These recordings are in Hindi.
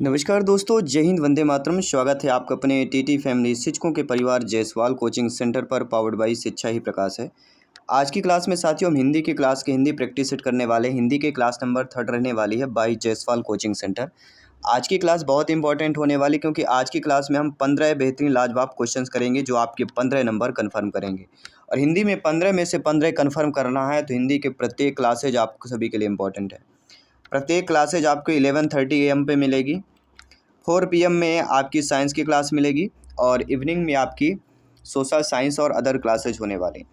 नमस्कार दोस्तों, जय हिंद, वंदे मातरम। स्वागत है आपका अपने टीटी फैमिली शिक्षकों के परिवार जायसवाल कोचिंग सेंटर पर, पावर्ड बाय शिक्षा ही प्रकाश है। आज की क्लास में साथियों हम हिंदी की क्लास के हिंदी प्रैक्टिस सेट करने वाले हैं। हिंदी के क्लास नंबर 3 रहने वाली है बाय जायसवाल कोचिंग सेंटर। आज की क्लास बहुत इंपॉर्टेंट होने वाली, क्योंकि आज की क्लास में हम 15 बेहतरीन लाजवाब क्वेश्चंस करेंगे जो आपके 15 नंबर कन्फर्म करेंगे। और हिंदी में 15 में से 15 कन्फर्म करना है, तो हिंदी के प्रत्येक क्लासेज आपको सभी के लिए इंपॉर्टेंट है। प्रत्येक क्लासेज आपको 11:30 AM पे मिलेगी। 4 PM में आपकी साइंस की क्लास मिलेगी और इवनिंग में आपकी सोशल साइंस और अदर क्लासेज होने वाली।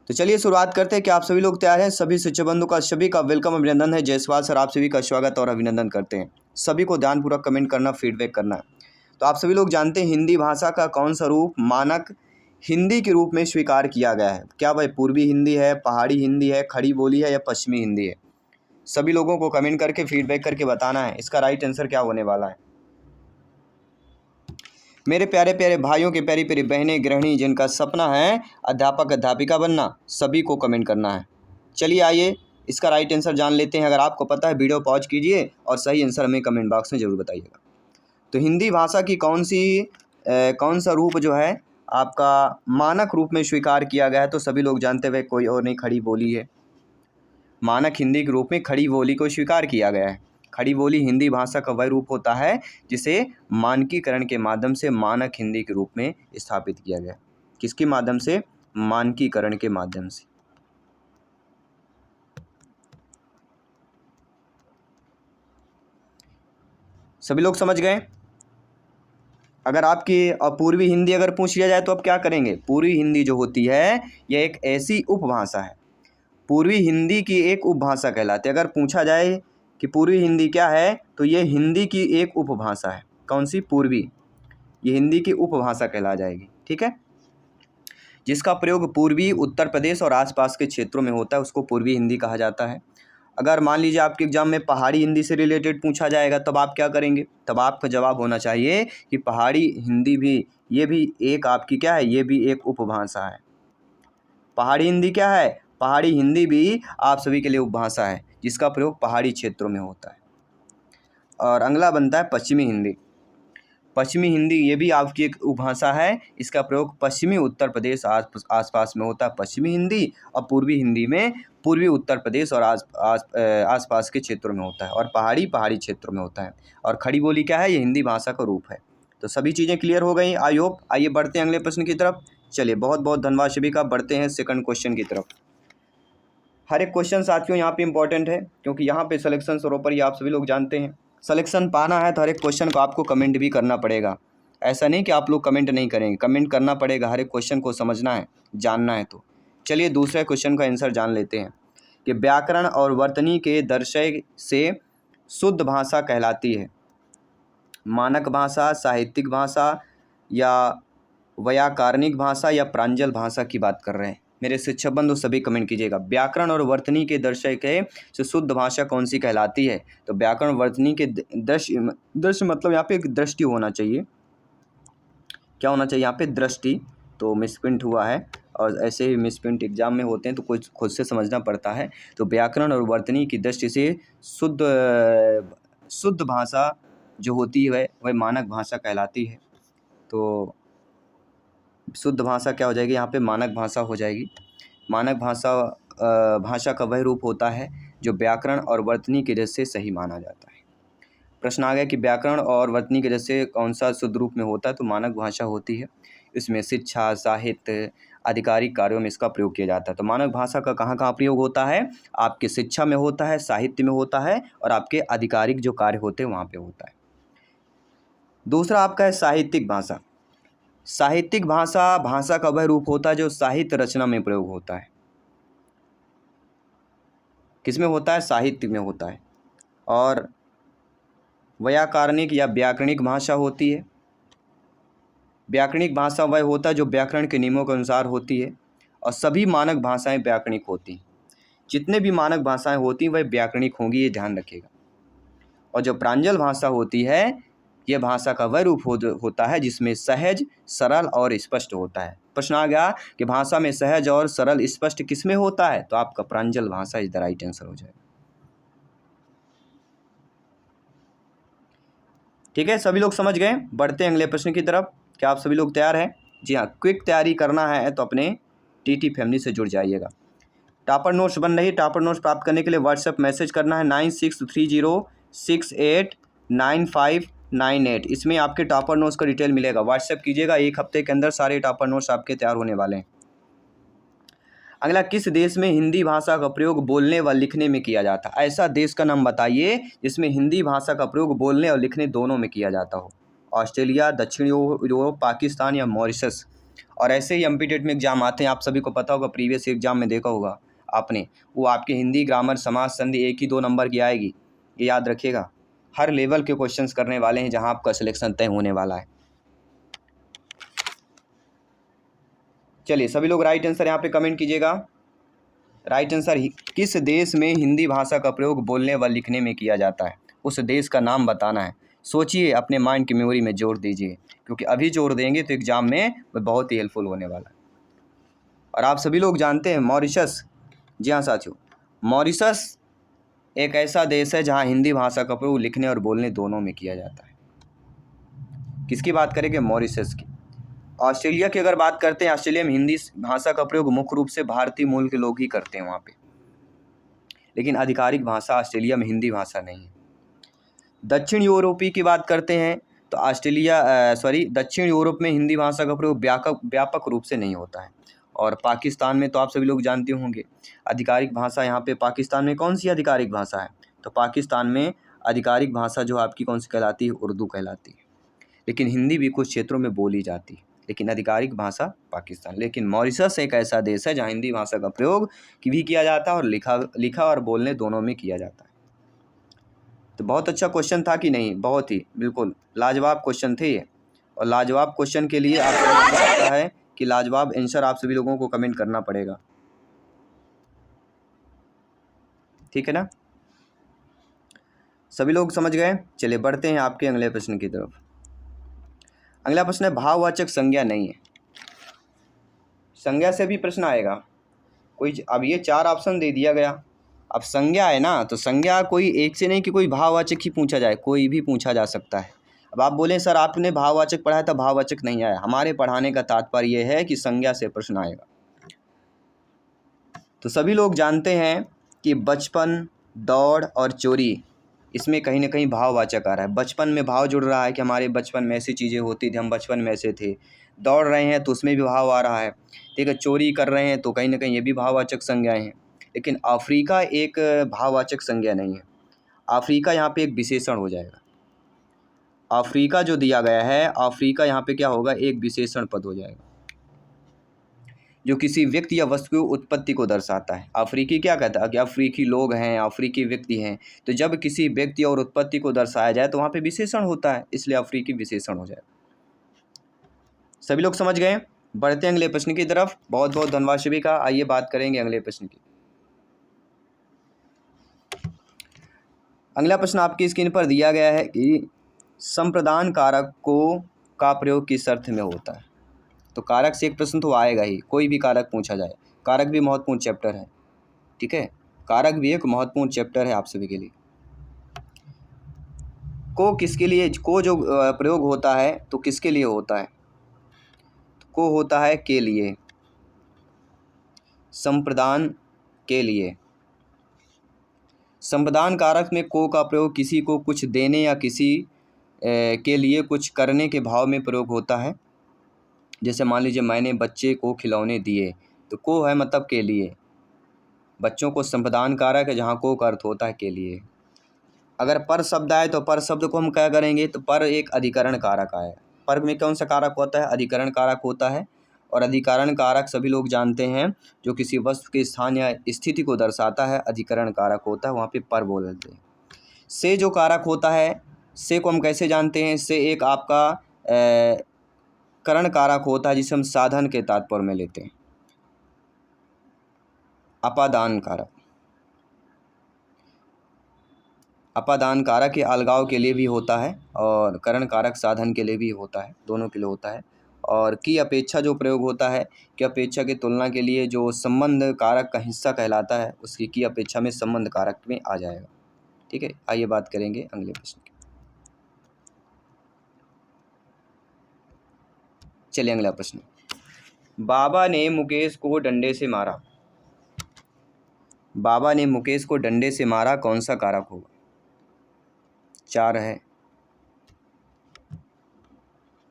तो चलिए शुरुआत करते हैं। कि आप सभी लोग तैयार हैं? सभी शिक्षक बंधु का सभी का वेलकम, अभिनंदन है। जायसवाल सर आप सभी का स्वागत और अभिनंदन करते हैं। सभी को ध्यानपूर्वक कमेंट करना, फीडबैक करना। तो आप सभी लोग जानते हैं हिंदी भाषा का कौन सा रूप मानक हिंदी के रूप में स्वीकार किया गया है? क्या वह पूर्वी हिंदी है, पहाड़ी हिंदी है, खड़ी बोली है या पश्चिमी हिंदी है? सभी लोगों को कमेंट करके फीडबैक करके बताना है इसका राइट आंसर क्या होने वाला है। मेरे प्यारे प्यारे भाइयों के प्यारी प्यारी बहनें गृहिणी जिनका सपना है अध्यापक अध्यापिका बनना, सभी को कमेंट करना है। चलिए आइए इसका राइट आंसर जान लेते हैं। अगर आपको पता है वीडियो पॉज कीजिए और सही आंसर हमें कमेंट बॉक्स में ज़रूर बताइएगा। तो हिंदी भाषा की कौन सा रूप जो है आपका मानक रूप में स्वीकार किया गया है? तो सभी लोग जानते हुए कोई और नहीं, खड़ी बोली है। मानक हिंदी के रूप में खड़ी बोली को स्वीकार किया गया है। खड़ी बोली हिंदी भाषा का वह रूप होता है जिसे मानकीकरण के माध्यम से मानक हिंदी के रूप में स्थापित किया गया। किसके माध्यम से? मानकीकरण के माध्यम से। सभी लोग समझ गए? अगर आपकी पूर्वी हिंदी अगर पूछ लिया जाए तो अब क्या करेंगे? पूर्वी हिंदी जो होती है यह एक ऐसी उपभाषा है, पूर्वी हिंदी की एक उपभाषा कहलाती है। अगर पूछा जाए कि पूर्वी हिंदी क्या है, तो ये हिंदी की एक उपभाषा है। कौन सी? पूर्वी। ये हिंदी की उपभाषा कहला जाएगी, ठीक है। जिसका प्रयोग पूर्वी उत्तर प्रदेश और आसपास के क्षेत्रों में होता है, उसको पूर्वी हिंदी कहा जाता है। अगर मान लीजिए आपके एग्जाम में पहाड़ी हिंदी से रिलेटेड पूछा जाएगा, तब आप क्या करेंगे? तब आपका जवाब होना चाहिए कि पहाड़ी हिंदी भी, ये भी एक आपकी क्या है? ये भी एक उपभाषा है। पहाड़ी हिंदी क्या है? पहाड़ी हिंदी भी आप सभी के लिए उपभाषा है, जिसका प्रयोग पहाड़ी क्षेत्रों में होता है। और अगला बनता है पश्चिमी हिंदी। पश्चिमी हिंदी ये भी आपकी एक उपभाषा है, इसका प्रयोग पश्चिमी उत्तर प्रदेश आसपास में होता है पश्चिमी हिंदी, और पूर्वी हिंदी में पूर्वी उत्तर प्रदेश और आसपास के क्षेत्रों में होता है, और पहाड़ी क्षेत्रों में होता है। और खड़ी बोली क्या है? ये हिंदी भाषा का रूप है। तो सभी चीज़ें क्लियर हो गई, आई होप। आइए बढ़ते हैं अगले प्रश्न की तरफ। चलिए, बहुत बहुत धन्यवाद सभी का। बढ़ते हैं सेकंड क्वेश्चन की तरफ। हर एक क्वेश्चन साथियों यहाँ पे इंपॉर्टेंट है, क्योंकि यहाँ पे सिलेक्शन सरोपर, ये आप सभी लोग जानते हैं। सिलेक्शन पाना है तो हर एक क्वेश्चन को आपको कमेंट भी करना पड़ेगा। ऐसा नहीं कि आप लोग कमेंट नहीं करेंगे, कमेंट करना पड़ेगा। हर एक क्वेश्चन को समझना है, जानना है। तो चलिए दूसरे क्वेश्चन का आंसर जान लेते हैं कि व्याकरण और वर्तनी के दर्शय से शुद्ध भाषा कहलाती है। मानक भाषा, साहित्यिक भाषा या व्याकरणिक भाषा या प्रांजल भाषा की बात कर रहे हैं? मेरे शिक्षक बंधु सभी कमेंट कीजिएगा। व्याकरण और वर्तनी के दर्शय के से शुद्ध भाषा कौन सी कहलाती है? तो व्याकरण वर्तनी के दृश्य मतलब यहाँ पे एक दृष्टि होना चाहिए। क्या होना चाहिए यहाँ पे? दृष्टि। तो मिसप्रिंट हुआ है, और ऐसे ही मिसप्रिंट एग्जाम में होते हैं, तो कुछ खुद से समझना पड़ता है। तो व्याकरण और वर्तनी की दृष्टि से शुद्ध भाषा जो होती है वह मानक भाषा कहलाती है। तो शुद्ध भाषा क्या हो जाएगी यहाँ पे? मानक भाषा हो जाएगी। मानक भाषा का वह रूप होता है जो व्याकरण और वर्तनी के जैसे सही माना जाता है। प्रश्न आ गया कि व्याकरण और वर्तनी के जैसे कौन सा शुद्ध रूप में होता है? तो मानक भाषा होती है। इसमें शिक्षा, साहित्य, आधिकारिक कार्यों में इसका प्रयोग किया जाता है। तो मानक भाषा का कहाँ कहाँ प्रयोग होता है? आपके शिक्षा में होता है, साहित्य में होता है, और आपके आधिकारिक जो कार्य होते हैं वहाँ पे होता है। दूसरा आपका है साहित्यिक भाषा। साहित्यिक भाषा का वह रूप होता है जो साहित्य रचना में प्रयोग होता है। किसमें होता है? साहित्य में होता है। और व्याकरणिक या व्याकरणिक भाषा होती है। व्याकरणिक भाषा वह होता है जो व्याकरण के नियमों के अनुसार होती है, और सभी मानक भाषाएं व्याकरणिक होती हैं। जितने भी मानक भाषाएं होती हैं वह व्याकरणिक होंगी, ये ध्यान रखिएगा। और जो प्रांजल भाषा होती है, यह भाषा का वह रूप होता है जिसमें सहज, सरल और स्पष्ट होता है। प्रश्न आ गया कि भाषा में सहज और सरल स्पष्ट किसमें होता है? तो आपका प्रांजल भाषा इज द राइट आंसर हो जाएगा। ठीक है, सभी लोग समझ गए। बढ़ते हैं अगले प्रश्न की तरफ। क्या आप सभी लोग तैयार हैं? जी हाँ, क्विक तैयारी करना है तो अपने टीटी फैमिली से जुड़ जाइएगा। टॉपर नोट्स बन रही। टॉपर नोट्स प्राप्त करने के लिए व्हाट्सएप मैसेज करना है 9630689598। इसमें आपके टॉपर नोट्स का डिटेल मिलेगा। व्हाट्सएप कीजिएगा, 1 हफ्ते के अंदर सारे टॉपर नोट्स आपके तैयार होने वाले हैं। अगला, किस देश में हिंदी भाषा का प्रयोग बोलने व लिखने में किया जाता है? ऐसा देश का नाम बताइए जिसमें हिंदी भाषा का प्रयोग बोलने और लिखने दोनों में किया जाता हो। ऑस्ट्रेलिया, दक्षिण यूरोप, पाकिस्तान या मॉरिशस। और ऐसे ही एमपीटेट में एग्जाम आते हैं, आप सभी को पता होगा, प्रीवियस एग्जाम में देखा होगा आपने। वो आपके हिंदी, ग्रामर, समाज, संधि 1 ही 2 नंबर की आएगी, ये याद रखिएगा। हर लेवल के क्वेश्चंस करने वाले हैं जहां आपका सिलेक्शन तय होने वाला है। चलिए, सभी लोग राइट आंसर यहाँ पे कमेंट कीजिएगा। राइट आंसर, किस देश में हिंदी भाषा का प्रयोग बोलने व लिखने में किया जाता है, उस देश का नाम बताना है। सोचिए, अपने माइंड की मेमोरी में जोड़ दीजिए, क्योंकि अभी जोड़ देंगे तो एग्जाम में वो बहुत ही हेल्पफुल होने वाला है। और आप सभी लोग जानते हैं मॉरिशस। जी हाँ साथियों, मॉरिशस एक ऐसा देश है जहाँ हिंदी भाषा का प्रयोग लिखने और बोलने दोनों में किया जाता है। किसकी बात करेंगे? मॉरिशस की। ऑस्ट्रेलिया की अगर बात करते हैं, ऑस्ट्रेलिया में हिंदी भाषा का प्रयोग मुख्य रूप से भारतीय मूल के लोग ही करते हैं वहाँ पे, लेकिन आधिकारिक भाषा ऑस्ट्रेलिया में हिंदी भाषा नहीं है। दक्षिण यूरोपीय की बात करते हैं तो दक्षिण यूरोप में हिंदी भाषा का प्रयोग व्यापक रूप से नहीं होता है। और पाकिस्तान में तो आप सभी लोग जानते होंगे आधिकारिक भाषा। यहाँ पे पाकिस्तान में कौन सी आधिकारिक भाषा है? तो पाकिस्तान में आधिकारिक भाषा जो आपकी कौन सी कहलाती है? उर्दू कहलाती है। लेकिन हिंदी भी कुछ क्षेत्रों में बोली जाती है, लेकिन आधिकारिक भाषा पाकिस्तान। लेकिन मॉरिशस एक ऐसा देश है जहाँ हिंदी भाषा का प्रयोग भी किया जाता है और लिखा और बोलने दोनों में किया जाता है। तो बहुत अच्छा क्वेश्चन था कि नहीं? बहुत ही बिल्कुल लाजवाब क्वेश्चन थे ये। और लाजवाब क्वेश्चन के लिए आप पता है कि लाजवाब आंसर आप सभी लोगों को कमेंट करना पड़ेगा, ठीक है ना? सभी लोग समझ गए? चलिए बढ़ते हैं आपके अगले प्रश्न की तरफ। अगला प्रश्न है, भाववाचक संज्ञा नहीं है। संज्ञा से भी प्रश्न आएगा कोई। अब ये 4 ऑप्शन दे दिया गया। अब संज्ञा है ना, तो संज्ञा कोई एक से नहीं कि कोई भाववाचक ही पूछा जाए, कोई भी पूछा जा सकता है। अब आप बोलें सर आपने भाववाचक पढ़ाया था, भाववाचक नहीं आया। हमारे पढ़ाने का तात्पर्य यह है कि संज्ञा से प्रश्न आएगा। तो सभी लोग जानते हैं कि बचपन, दौड़ और चोरी, इसमें कहीं ना कहीं भाववाचक आ रहा है। बचपन में भाव जुड़ रहा है कि हमारे बचपन में ऐसी चीज़ें होती थी, हम बचपन में ऐसे थे। दौड़ रहे हैं तो उसमें भी भाव आ रहा है, ठीक है। चोरी कर रहे हैं तो कहीं ना कहीं ये भी भाववाचक संज्ञाएं हैं। लेकिन अफ्रीका एक भाववाचक संज्ञा नहीं है। अफ्रीका यहाँ पे एक विशेषण हो जाएगा। अफ्रीका जो दिया गया है, अफ्रीका यहाँ पे क्या होगा? एक विशेषण पद हो जाएगा जो किसी व्यक्ति या वस्तु की उत्पत्ति को दर्शाता है। अफ्रीकी क्या कहता है कि अफ्रीकी लोग हैं, अफ्रीकी व्यक्ति हैं। तो जब किसी व्यक्ति और उत्पत्ति को दर्शाया जाए तो वहाँ पे विशेषण होता है, इसलिए अफ्रीकी विशेषण हो जाएगा। सभी लोग समझ गए? बढ़ते हैं अगले प्रश्न की तरफ। बहुत बहुत धन्यवाद सभी का। आइए बात करेंगे अगले प्रश्न की। अगला प्रश्न आपकी स्क्रीन पर दिया गया है कि संप्रदान कारक का प्रयोग किस अर्थ में होता है? तो कारक से एक प्रश्न तो आएगा ही, कोई भी कारक पूछा जाए। कारक भी महत्वपूर्ण चैप्टर है, ठीक है। कारक भी एक महत्वपूर्ण चैप्टर है आप सभी के लिए। को किसके लिए, को जो प्रयोग होता है तो किसके लिए होता है? को होता है के लिए, संप्रदान के लिए। संप्रदान कारक में को का प्रयोग किसी को कुछ देने या किसी के लिए कुछ करने के भाव में प्रयोग होता है। जैसे मान लीजिए मैंने बच्चे को खिलौने दिए, तो को है मतलब के लिए। बच्चों को संप्रदान कारक है जहाँ को का अर्थ होता है के लिए। अगर पर शब्द आए तो पर शब्द को हम क्या करेंगे? तो पर एक अधिकरण कारक आए। पर में कौन सा कारक होता है? अधिकरण कारक होता है। और अधिकरण कारक सभी लोग जानते हैं जो किसी वस्तु के स्थान या स्थिति को दर्शाता है, अधिकरण कारक होता है, वहाँ पे पर बोलते हैं। से जो कारक होता है, से को हम कैसे जानते हैं? से एक आपका करण कारक होता है जिसे हम साधन के तात्पर्य में लेते हैं। अपादान कारक, अपादान कारक ये अलगाव के लिए भी होता है और करण कारक साधन के लिए भी होता है, दोनों के लिए होता है। और की अपेक्षा जो प्रयोग होता है, की अपेक्षा की तुलना के लिए जो संबंध कारक का हिस्सा कहलाता है, उसकी की अपेक्षा में संबंध कारक में आ जाएगा, ठीक है। आइए बात करेंगे अगले प्रश्न की। चलिए अगला प्रश्न। बाबा ने मुकेश को डंडे से मारा। बाबा ने मुकेश को डंडे से मारा, कौन सा कारक होगा? 4 है।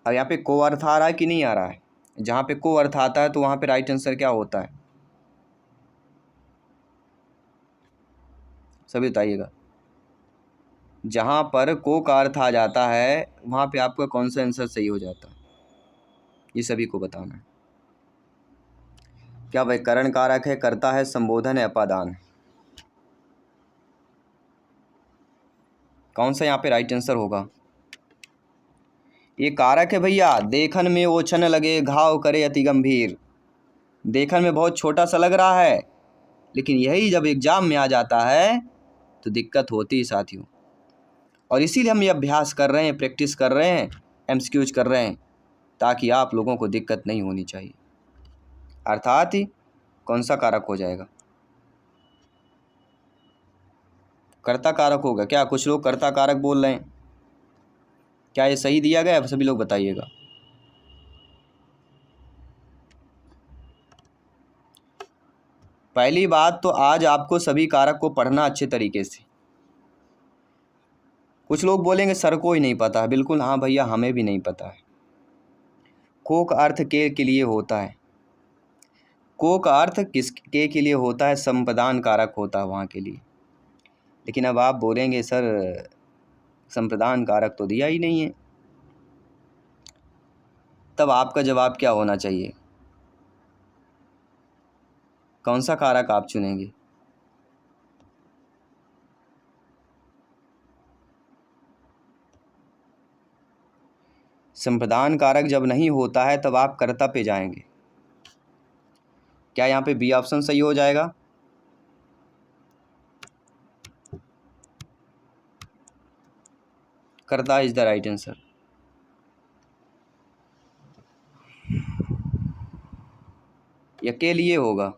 अब यहाँ पे को अर्थ आ रहा है कि नहीं आ रहा है? जहाँ पे को अर्थ आता है तो वहाँ पे राइट आंसर क्या होता है? सभी बताइएगा। जहाँ पर को का अर्थ आ जाता है वहाँ पे आपका कौन सा आंसर सही हो जाता है, ये सभी को बताना है। क्या व्याकरण कारक है, कर्ता है, संबोधन है, अपादान है? कौन सा यहाँ पे राइट आंसर होगा? ये कारक है भैया। देखन में ओछन लगे, घाव करे अति गंभीर। देखन में बहुत छोटा सा लग रहा है, लेकिन यही जब एग्जाम में आ जाता है तो दिक्कत होती है साथियों। और इसीलिए हम ये अभ्यास कर रहे हैं, प्रैक्टिस कर रहे हैं, एमसीक्यूज कर रहे हैं, ताकि आप लोगों को दिक्कत नहीं होनी चाहिए। अर्थात ही कौन सा कारक हो जाएगा? कर्ता कारक होगा क्या? कुछ लोग कर्ता कारक बोल रहे हैं, क्या ये सही दिया गया है? सभी लोग बताइएगा। पहली बात तो आज आपको सभी कारक को पढ़ना अच्छे तरीके से। कुछ लोग बोलेंगे सर को ही नहीं पता है। बिल्कुल हाँ भैया, हमें भी नहीं पता है। को का अर्थ के लिए होता है। को का अर्थ के लिए होता है, संप्रदान कारक होता है वहाँ के लिए। लेकिन अब आप बोलेंगे सर संप्रदान कारक तो दिया ही नहीं है, तब आपका जवाब क्या होना चाहिए? कौन सा कारक आप चुनेंगे? संप्रदान कारक जब नहीं होता है तब आप कर्ता पे जाएंगे। क्या यहाँ पे बी ऑप्शन सही हो जाएगा? कर्ता इज द राइट आंसर। या के लिए होगा?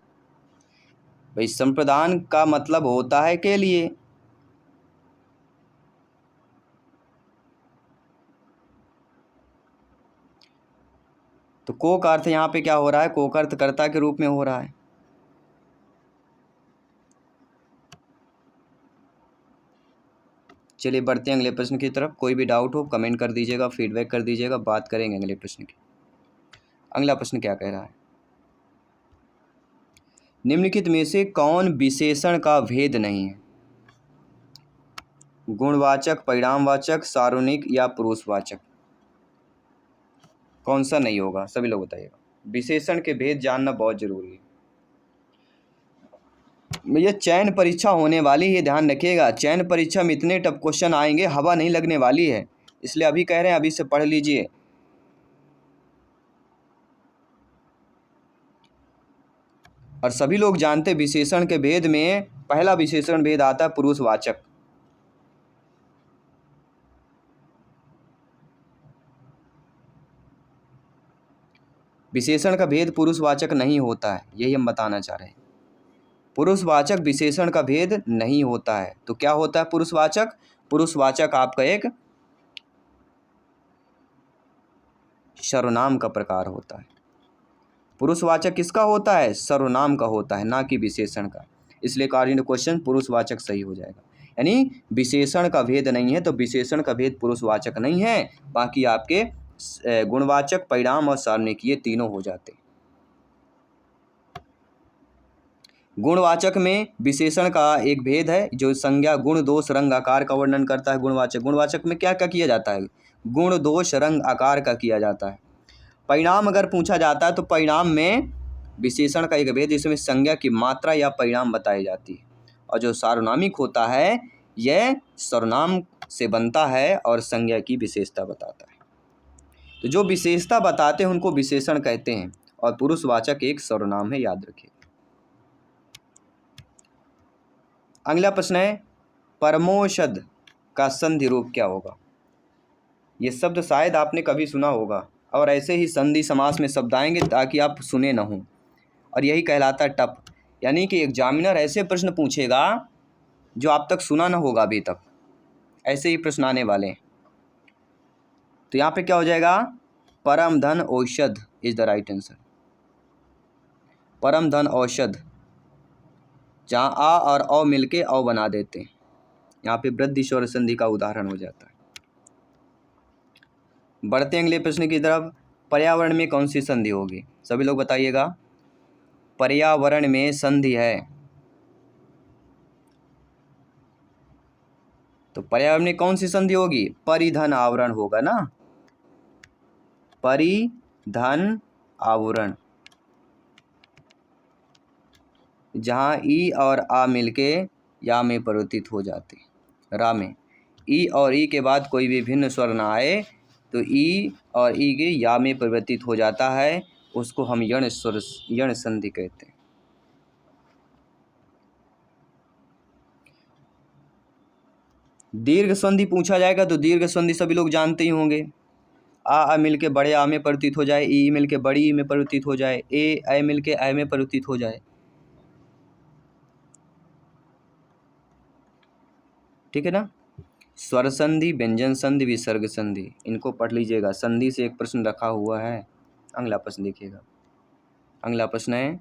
भाई संप्रदान का मतलब होता है के लिए। तो को का अर्थ यहाँ पे क्या हो रहा है? को का अर्थ कर्ता के रूप में हो रहा है। चलिए बढ़ते हैं अगले प्रश्न की तरफ। कोई भी डाउट हो कमेंट कर दीजिएगा, फीडबैक कर दीजिएगा, बात करेंगे अगले प्रश्न की। अगला प्रश्न क्या कह रहा है? निम्नलिखित में से कौन विशेषण का भेद नहीं है? गुणवाचक, परिणामवाचक, सार्वनिक या पुरुषवाचक? कौन सा नहीं होगा? सभी लोग बताइएगा। विशेषण के भेद जानना बहुत जरूरी है। ये चयन परीक्षा होने वाली है, ध्यान रखिएगा। चयन परीक्षा में इतने टफ क्वेश्चन आएंगे, हवा नहीं लगने वाली है। इसलिए अभी कह रहे हैं, अभी से पढ़ लीजिए। और सभी लोग जानते विशेषण के भेद में पहला विशेषण भेद आता है पुरुषवाचक। विशेषण का भेद पुरुषवाचक नहीं होता है, यही हम बताना चाह रहे हैं। पुरुषवाचक विशेषण का भेद नहीं होता है। तो क्या होता है पुरुषवाचक? पुरुषवाचक आपका एक सर्वनाम का प्रकार होता है। पुरुषवाचक किसका होता है? सर्वनाम का होता है, ना कि विशेषण का। इसलिए कार्य क्वेश्चन पुरुषवाचक सही हो जाएगा। यानी विशेषण का भेद नहीं है तो विशेषण का भेद पुरुषवाचक नहीं है। बाकी आपके गुणवाचक, परिणाम और सार्वनिक ये तीनों हो जाते हैं। गुणवाचक में विशेषण का एक भेद है जो संज्ञा, गुण, दोष, रंग, आकार का वर्णन करता है। गुणवाचक में क्या क्या किया जाता है? गुण, दोष, रंग, आकार का किया जाता है। परिणाम अगर पूछा जाता है तो परिणाम में विशेषण का एक भेद जिसमें संज्ञा की मात्रा या परिणाम बताई जाती है। और जो सार्वनामिक होता है यह सर्वनाम से बनता है और संज्ञा की विशेषता बताता है। तो जो विशेषता बताते हैं उनको विशेषण कहते हैं और पुरुषवाचक एक सर्वनाम है, याद रखिए। अगला प्रश्न है, परमोषध का संधि रूप क्या होगा? ये शब्द शायद आपने कभी सुना होगा और ऐसे ही संधि समास में शब्द आएंगे ताकि आप सुने न हो, और यही कहलाता है टप। यानी कि एग्जामिनर ऐसे प्रश्न पूछेगा जो आप तक सुना ना होगा अभी तक, ऐसे ही प्रश्न आने वाले हैं। तो यहाँ पे क्या हो जाएगा? परम धन औषध इज द राइट आंसर। परम धन औषध, जहाँ आ और औ मिलके औ बना देते हैं, यहाँ पे वृद्धि स्वर संधि का उदाहरण हो जाता है। बढ़ते अगले प्रश्न की तरफ। पर्यावरण में कौन सी संधि होगी? सभी लोग बताइएगा। पर्यावरण में संधि है तो पर्यावरण में कौन सी संधि होगी? परिधन आवरण होगा ना, परिधन आवरण, जहाँ ई और आ मिलके या में परिवर्तित हो जाते। रा में ई और ई के बाद कोई भी भिन्न स्वर ना आए तो ई और ई के या में परिवर्तित हो जाता है, उसको हम यण स्वर यण संधि कहते हैं। दीर्घ संधि पूछा जाएगा तो दीर्घ संधि सभी लोग जानते ही होंगे। आ मिलके बड़े आ में परिवर्तित हो जाए, ई मिलके बड़ी ई में परिवर्तित हो जाए, ए मिलके ए में परिवर्तित हो जाए। ठीक है ना। स्वर संधि, व्यंजन संधि, विसर्ग संधि, इनको पढ़ लीजिएगा। संधि से एक प्रश्न रखा हुआ है। अगला प्रश्न देखिएगा। अगला प्रश्न है,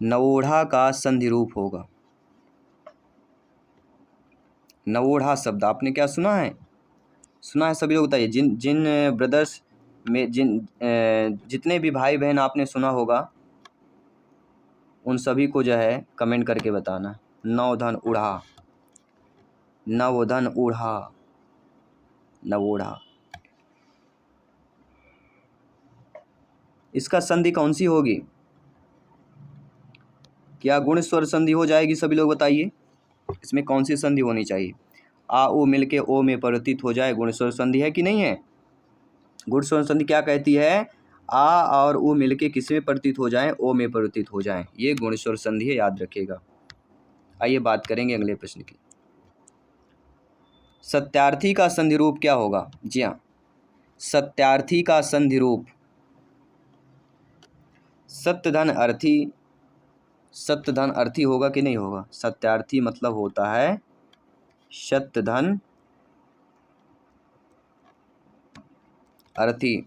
नवोढ़ा का संधि रूप होगा। नवोढ़ा शब्द आपने क्या सुना है? सुना है? सभी लोग बताइए। जिन जिन ब्रदर्स में जितने भी भाई बहन आपने सुना होगा उन सभी को जो है कमेंट करके बताना। नवधन उढ़ा, नवधन उढ़ा, नवोढ़ा, इसका संधि कौन सी होगी? क्या गुण स्वर संधि हो जाएगी? सभी लोग बताइए, इसमें कौन सी संधि होनी चाहिए? आ ओ मिलके ओ में परिवर्तित हो जाए, गुण स्वर संधि है कि नहीं है? गुण स्वर संधि क्या कहती है? आ और उ मिलके किस में परिवर्तित हो जाए? ओ में परिवर्तित हो जाए, ये गुण स्वर संधि है, याद रखिएगा। आइए बात करेंगे अगले प्रश्न की। सत्यार्थी का संधि रूप क्या होगा? जी हाँ, सत्यार्थी का संधि रूप सत्यधन अर्थी, सत्यधन अर्थी होगा कि नहीं होगा? सत्यार्थी मतलब होता है सत्यधन अर्थी।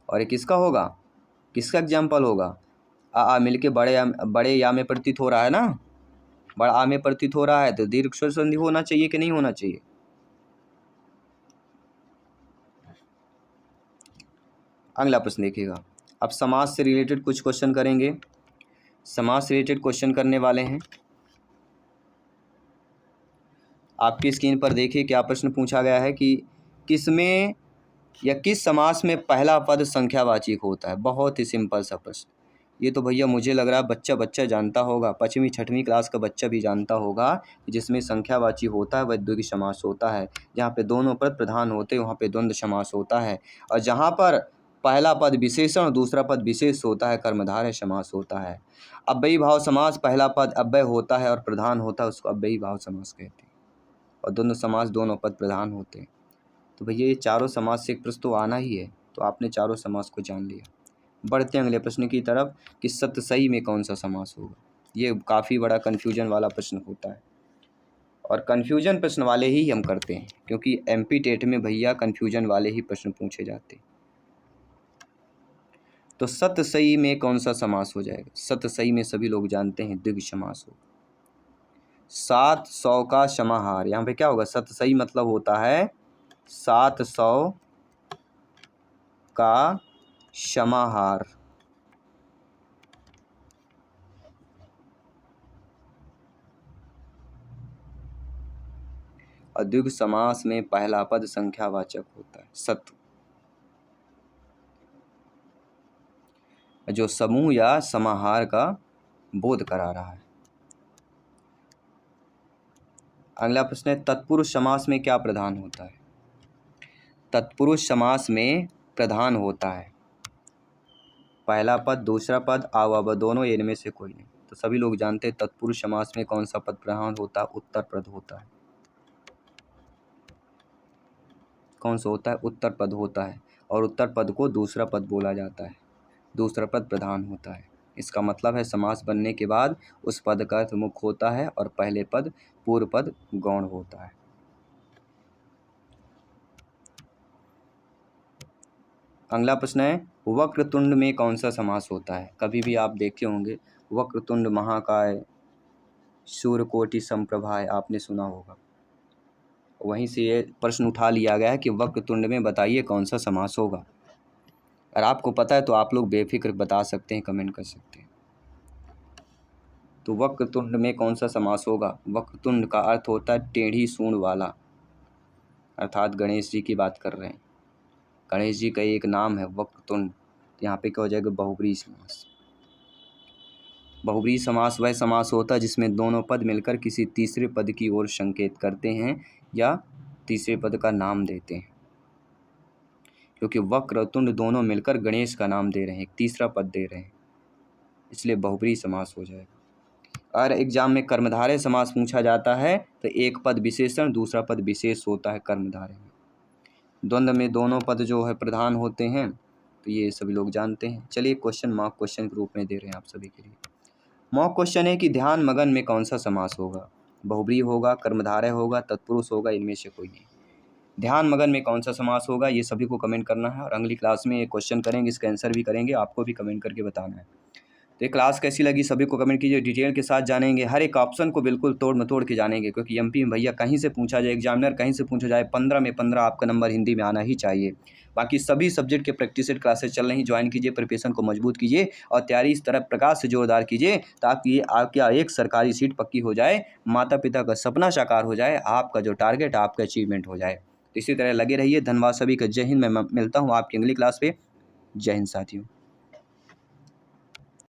और ये किसका होगा? किसका एग्जाम्पल होगा? आ मिलके बड़े या में परिवर्तित हो रहा है ना, बड़ा आ में परिवर्तित हो रहा है तो दीर्घ स्वर संधि होना चाहिए कि नहीं होना चाहिए? अगला प्रश्न देखिएगा। अब समाज से रिलेटेड कुछ क्वेश्चन करेंगे। समाज से रिलेटेड क्वेश्चन करने वाले हैं। आपकी स्क्रीन पर देखिए क्या प्रश्न पूछा गया है कि किसमें या किस समास में पहला पद संख्यावाचक होता है? बहुत ही सिंपल सा प्रश्न। ये तो भैया मुझे लग रहा है बच्चा जानता होगा, 5वीं 6वीं क्लास का बच्चा भी जानता होगा। जिसमें संख्यावाची होता है वह द्विगु समास होता है। जहाँ पे दोनों पद प्रधान होते हैं वहाँ पे द्वंद्व समास होता है। और जहाँ और पहला पद विशेषण और दूसरा पद विशेष होता है, कर्मधारय समास होता है। अव्ययी भाव समास, पहला पद अव्यय होता है और प्रधान होता है, उसको अव्ययी भाव समास कहते हैं। और द्वंद्व समास दोनों पद प्रधान होते हैं। तो भैया ये चारों समास से एक प्रश्न तो आना ही है, तो आपने चारों समास को जान लिया। बढ़ते हैं अगले प्रश्न की तरफ कि सत्य सही में कौन सा समास होगा। ये काफ़ी बड़ा कन्फ्यूजन वाला प्रश्न होता है और कन्फ्यूजन प्रश्न वाले ही हम करते हैं, क्योंकि एमपी टेट में भैया कन्फ्यूजन वाले ही प्रश्न पूछे जाते हैं। तो सत्य सही में कौन सा समास हो जाएगा? सत्य सही में सभी लोग जानते हैं द्विगु समास हो। 700 का समाहार, यहाँ पे क्या होगा? सत्य सही मतलब होता है 700 का समाहार। और द्विगु समास में पहला पद संख्यावाचक होता है सत्य, जो समूह या समाहार का बोध करा रहा है। अगला प्रश्न है, तत्पुरुष समास में क्या प्रधान होता है? तत्पुरुष समास में प्रधान होता है पहला पद, दूसरा पद, आव दोनों, इनमें से कोई नहीं। तो सभी लोग जानते हैं तत्पुरुष समास में कौन सा पद प्रधान होता है? उत्तर पद होता है। कौन सा होता है? उत्तर पद होता है। और उत्तर पद को दूसरा पद बोला जाता है, दूसरा पद प्रधान होता है। इसका मतलब है समास बनने के बाद उस पद का अर्थ मुख्य होता है और पहले पद पूर्व पद गौण होता है। अगला प्रश्न है, वक्रतुंड में कौन सा समास होता है? कभी भी आप देखे होंगे वक्रतुंड महाकाय, सूर्यकोटि समप्रभा, आपने सुना होगा। वहीं से ये प्रश्न उठा लिया गया है कि वक्रतुंड में बताइए कौन सा समास होगा। अगर आपको पता है तो आप लोग बेफिक्र बता सकते हैं, कमेंट कर सकते हैं। तो वक्रतुंड में कौन सा समास होगा? वक्रतुंड का अर्थ होता है टेढ़ी सूंड वाला, अर्थात गणेश जी की बात कर रहे हैं। गणेश जी का एक नाम है वक्रतुंड। यहाँ पे क्या हो जाएगा? बहुब्रीहि समास। बहुब्रीहि समास वह समास होता है जिसमें दोनों पद मिलकर किसी तीसरे पद की ओर संकेत करते हैं या तीसरे पद का नाम देते हैं। क्योंकि वक्र और तुंड दोनों मिलकर गणेश का नाम दे रहे हैं, एक तीसरा पद दे रहे हैं, इसलिए बहुब्रीहि समास हो जाएगा। और एग्जाम में कर्मधारय समास पूछा जाता है तो एक पद विशेषण, दूसरा पद विशेष होता है कर्मधारय में। द्वंद्व में दोनों पद जो है प्रधान होते हैं, तो ये सभी लोग जानते हैं। चलिए क्वेश्चन मॉक क्वेश्चन के रूप में दे रहे हैं आप सभी के लिए। मॉक क्वेश्चन है कि ध्यान मगन में कौन सा समास होगा? बहुब्रीहि होगा, कर्मधारय होगा, तत्पुरुष होगा, इनमें से कोई नहीं। ध्यान मगन में कौन सा समास होगा, ये सभी को कमेंट करना है। और अगली क्लास में ये क्वेश्चन करेंगे, इसका आंसर भी करेंगे, आपको भी कमेंट करके बताना है। तो ये क्लास कैसी लगी सभी को कमेंट कीजिए। डिटेल के साथ जानेंगे, हर एक ऑप्शन को बिल्कुल तोड़ मतोड़ के जानेंगे, क्योंकि एमपी में भैया कहीं से पूछा जाए, एग्जामिनर कहीं से पूछा जाए, 15 में 15 आपका नंबर हिंदी में आना ही चाहिए। बाकी सभी सब्जेक्ट के प्रैक्टिस क्लासेस चल रही, ज्वाइन कीजिए, प्रिपरेशन को मजबूत कीजिए और तैयारी इस तरह प्रकाश से जोरदार कीजिए ताकि आपकी एक सरकारी सीट पक्की हो जाए, माता पिता का सपना साकार हो जाए, आपका जो टारगेट आपका अचीवमेंट हो जाए। इसी तरह लगे रहिए। धन्यवाद सभी का। जय हिंद। मैं मिलता हूँ आपकी अगली क्लास पे। जय हिंद साथियों।